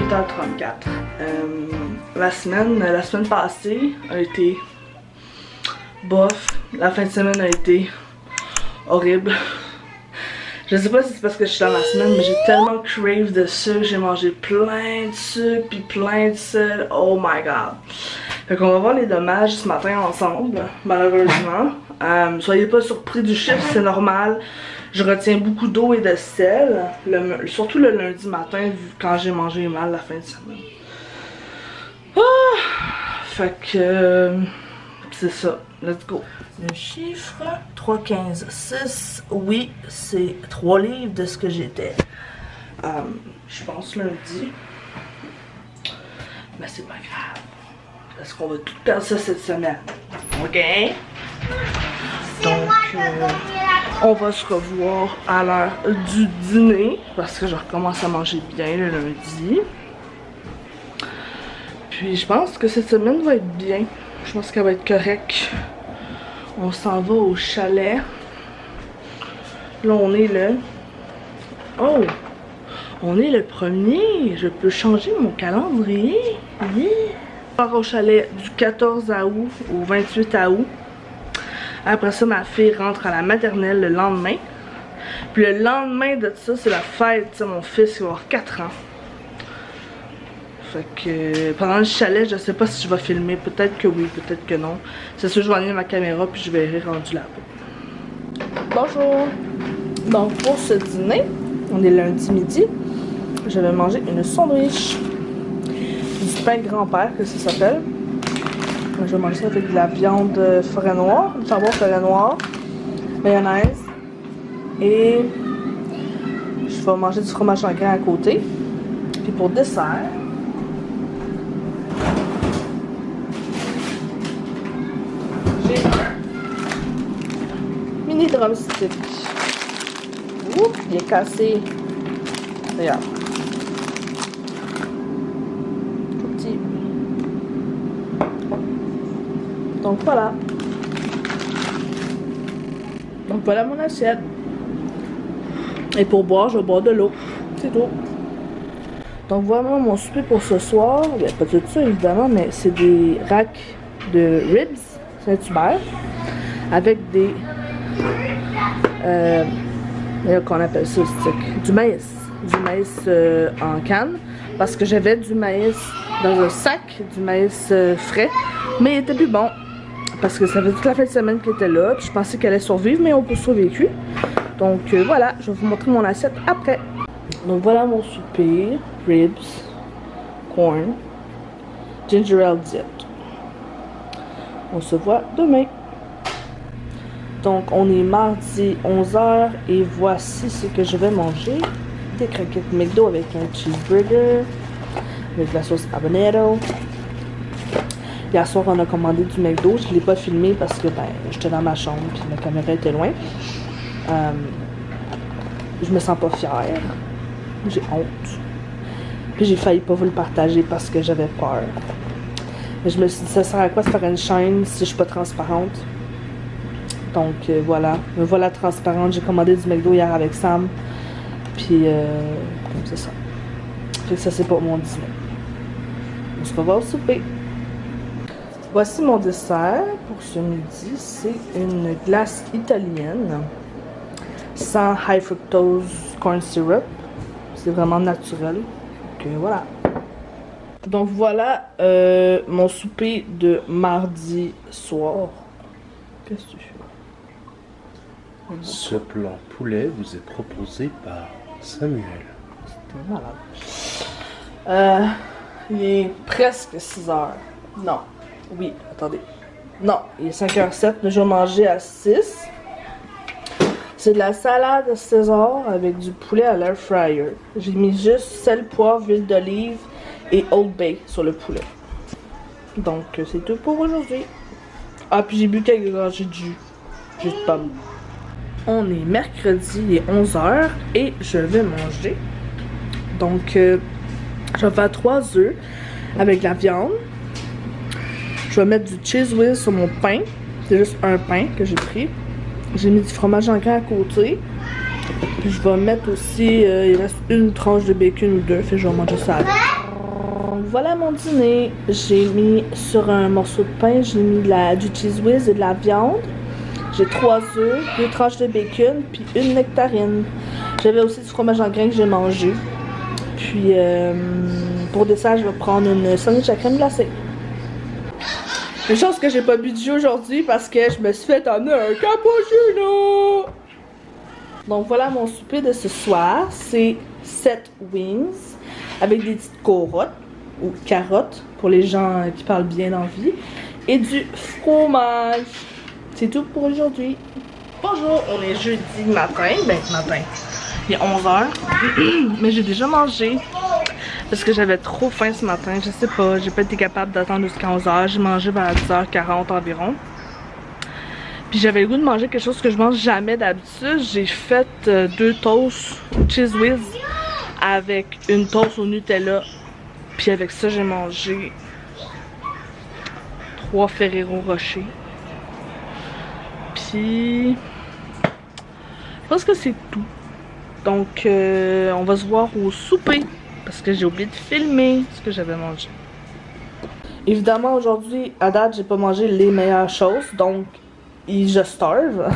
8h34. La semaine passée a été bof. La fin de semaine a été horrible. Je sais pas si c'est parce que je suis dans ma semaine, mais j'ai tellement crave de sucre. J'ai mangé plein de sucre puis plein de sel. Oh my god. Fait qu'on va voir les dommages ce matin ensemble, malheureusement. Soyez pas surpris du chiffre, c'est normal. Je retiens beaucoup d'eau et de sel, surtout le lundi matin, quand j'ai mangé mal la fin de semaine. Fait que c'est ça, let's go. Le chiffre 3,15,6, oui, c'est 3 livres de ce que j'étais. Je pense lundi. Mais c'est pas grave. Parce qu'on va tout perdre ça cette semaine. Ok? Donc, on va se revoir à l'heure du dîner. Parce que je recommence à manger bien le lundi. Puis je pense que cette semaine va être bien. Je pense qu'elle va être correcte. On s'en va au chalet. Là, on est le... Oh! On est le 1er. Je peux changer mon calendrier. Yeah. On part au chalet du 14 août au 28 août. Après ça, ma fille rentre à la maternelle le lendemain. Puis le lendemain de ça, c'est la fête. T'sais, mon fils il va avoir 4 ans. Fait que pendant le chalet, je sais pas si je vais filmer. Peut-être que oui, peut-être que non. C'est sûr, je vais amener ma caméra puis je verrai rendu là-bas. Bonjour! Donc pour ce dîner, on est lundi midi. Je vais manger une sandwich. Du pain grand-père, que ça s'appelle. Je vais manger ça avec de la viande forêt noire, du jambon forêt noire, mayonnaise. Et je vais manger du fromage en grains à côté. Puis pour dessert, j'ai un mini drumstick. Ouh, il est cassé. Regarde. Tout petit. Donc voilà. Donc voilà mon assiette. Et pour boire, je vais boire de l'eau. C'est tout. Donc voilà mon souper pour ce soir. Il n'y a pas tout ça évidemment, mais c'est des racks de ribs Saint-Hubert avec des qu'on appelle ça du maïs. Du maïs en canne. Parce que j'avais du maïs dans un sac, du maïs frais. Mais il était plus bon. Parce que ça fait toute la fin de semaine qu'elle était là. Puis je pensais qu'elle allait survivre, mais on peut survécu. Donc voilà, je vais vous montrer mon assiette après. Donc voilà mon souper. Ribs, corn, ginger ale diet. On se voit demain. Donc on est mardi 11h et voici ce que je vais manger. Des croquettes McDo avec un cheeseburger, avec la sauce habanero. Hier soir, on a commandé du McDo. Je ne l'ai pas filmé parce que ben, j'étais dans ma chambre et ma caméra était loin. Je me sens pas fière. J'ai honte. Puis j'ai failli pas vous le partager parce que j'avais peur. Mais je me suis dit, ça sert à quoi de faire une chaîne si je suis pas transparente? Donc voilà. Me voilà transparente. J'ai commandé du McDo hier avec Sam. Puis c'est ça. Fait que ça c'est pour mon dîner. On se revoit au souper. Voici mon dessert pour ce midi. C'est une glace italienne sans high fructose corn syrup. C'est vraiment naturel. Donc voilà. Donc voilà mon souper de mardi soir. Qu'est-ce que tu fais? Ce plan poulet vous est proposé par Samuel. C'était malade. Il est presque 6 heures. Non. Oui, attendez. Non, il est 5h07, mais je vais manger à 6. C'est de la salade César avec du poulet à l'air fryer. J'ai mis juste sel, poivre, huile d'olive et Old Bay sur le poulet. Donc, c'est tout pour aujourd'hui. Ah, puis j'ai bu quelques gorgées de jus de pomme. On est mercredi, il est 11h et je vais manger. Donc, je vais faire 3 œufs avec la viande. Je vais mettre du cheese whiz sur mon pain. C'est juste un pain que j'ai pris. J'ai mis du fromage en grains à côté. Puis je vais mettre aussi, il reste une tranche de bacon ou deux. Fait que je vais manger ça avec. Donc voilà mon dîner. J'ai mis sur un morceau de pain, j'ai mis du cheese whiz et de la viande. J'ai 3 œufs, 2 tranches de bacon, puis une nectarine. J'avais aussi du fromage en grains que j'ai mangé. Puis pour dessert, je vais prendre une sandwich à crème glacée. Une chose que j'ai pas bu de jus aujourd'hui parce que je me suis fait emmener un cappuccino. Donc voilà mon souper de ce soir. C'est 7 wings avec des petites carottes ou carottes pour les gens qui parlent bien dans la vie et du fromage. C'est tout pour aujourd'hui. Bonjour, on est jeudi matin. Ben matin, il est 11h. Mais j'ai déjà mangé parce que j'avais trop faim ce matin. Je sais pas, j'ai pas été capable d'attendre jusqu'à 11h. J'ai mangé vers 10h40 environ. Puis j'avais le goût de manger quelque chose que je mange jamais d'habitude. J'ai fait 2 toasts cheese whiz avec une toast au Nutella. Puis avec ça, j'ai mangé 3 Ferrero Rocher. Puis je pense que c'est tout. Donc on va se voir au souper parce que j'ai oublié de filmer ce que j'avais mangé. Évidemment aujourd'hui à date j'ai pas mangé les meilleures choses donc je starve.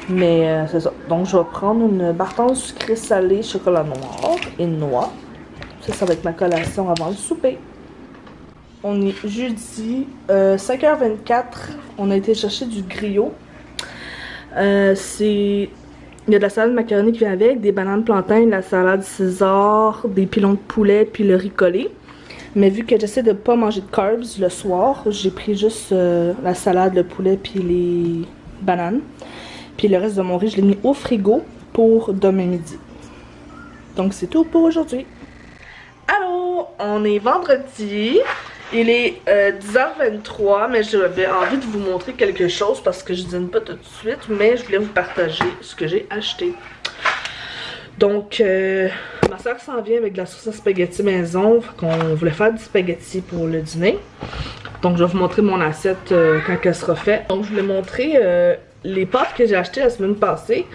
Mais c'est ça. Donc je vais prendre une barre sucrée salée, chocolat noir et noix. Ça va être ma collation avant le souper. On est jeudi 5h24. On a été chercher du griot. Il y a de la salade de macaroni qui vient avec, des bananes plantains, de la salade César, des pilons de poulet, puis le riz collé. Mais vu que j'essaie de pas manger de carbs le soir, j'ai pris juste la salade, le poulet, puis les bananes. Puis le reste de mon riz, je l'ai mis au frigo pour demain midi. Donc c'est tout pour aujourd'hui. Allô, on est vendredi. Il est 10h23, mais j'avais envie de vous montrer quelque chose parce que je dîne pas tout de suite, mais je voulais vous partager ce que j'ai acheté. Donc, ma soeur s'en vient avec de la sauce à spaghetti maison, qu'on voulait faire du spaghetti pour le dîner. Donc, je vais vous montrer mon assiette quand elle sera faite. Donc, je voulais montrer les pâtes que j'ai achetées la semaine passée.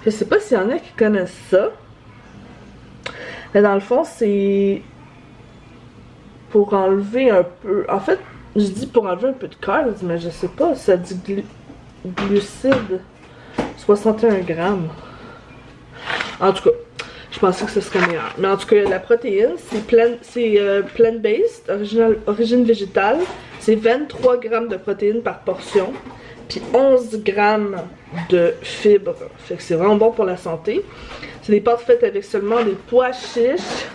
Je sais pas s'il y en a qui connaissent ça. Mais dans le fond, c'est pour enlever un peu... En fait, je dis pour enlever un peu de carbs, mais je sais pas, ça dit glucides 61 grammes. En tout cas, je pensais que ce serait meilleur. Mais en tout cas, la protéine, c'est plant-based, origine végétale. C'est 23 grammes de protéines par portion. Puis 11 grammes de fibres. Fait que c'est vraiment bon pour la santé. C'est des pâtes faites avec seulement des pois chiches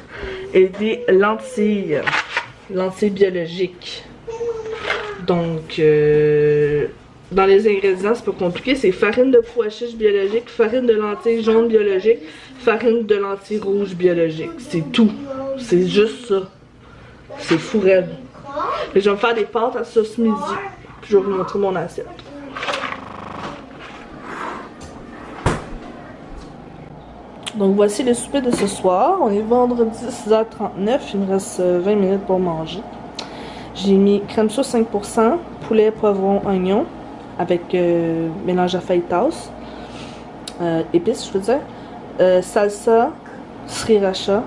et des lentilles. Lentilles biologiques. Donc, dans les ingrédients, c'est pas compliqué. C'est farine de pois chiches biologique, farine de lentilles jaunes biologiques, farine de lentilles rouges biologiques. C'est tout. C'est juste ça. C'est fou raide. Et je vais me faire des pâtes à sauce midi. Puis je vais vous montrer mon assiette. Donc voici le souper de ce soir. On est vendredi 6h39. Il me reste 20 minutes pour manger. J'ai mis crème sauce 5%, poulet, poivron, oignon avec mélange à fajitas, épices je veux dire, salsa, sriracha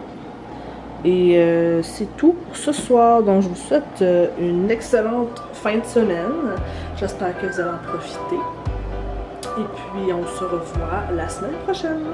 et c'est tout pour ce soir. Donc je vous souhaite une excellente fin de semaine. J'espère que vous allez en profiter. Et puis on se revoit la semaine prochaine.